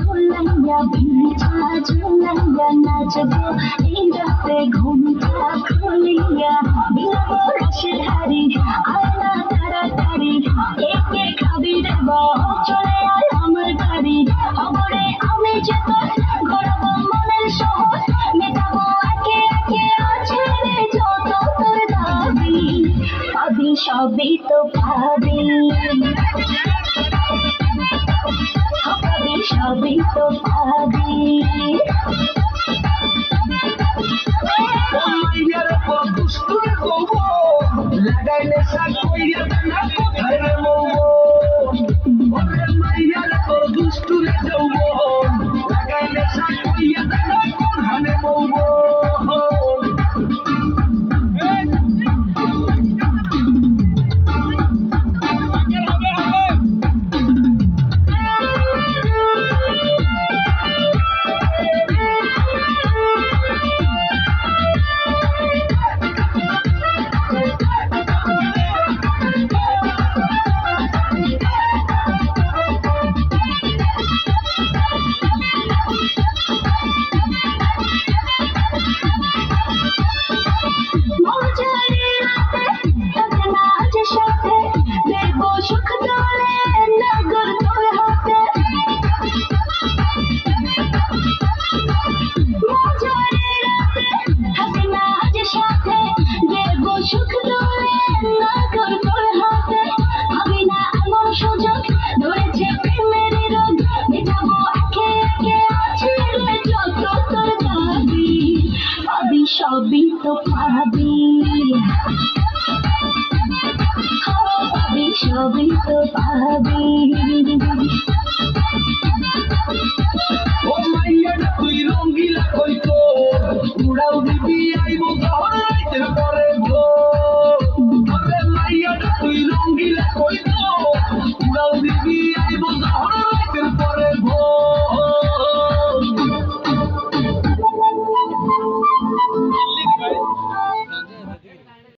ঝুলাইয়া ভিজা ঝুলাইয়া নাচবো এই রাতে ঘুমটা খুলিয়া বিলাবো রসের হাড়ি আয় না তাড়াতাড়ি কে খাবি রে চলে আয় আমার গাড়ি খবরে আমি যে তোর গড়াবো মনের শহর মেটাবো একে একে আছে রে যত তোর দাবি পাবি সবই তো পাবি সবই তো পাবি লাগাইলে সাকইয়া না কোথায় রে মৌবন ওরে মাইয়ার তো দুষ্টুরে যৌবন লাগাইলে সাকইয়া না কোথায় মৌবন সবই তো পাবি পাবি সবই তো পাবি ও মাইয়া তুই রঙ্গিলা কইতো উড়াও দিবি আইবো ঘর রাইতের পরে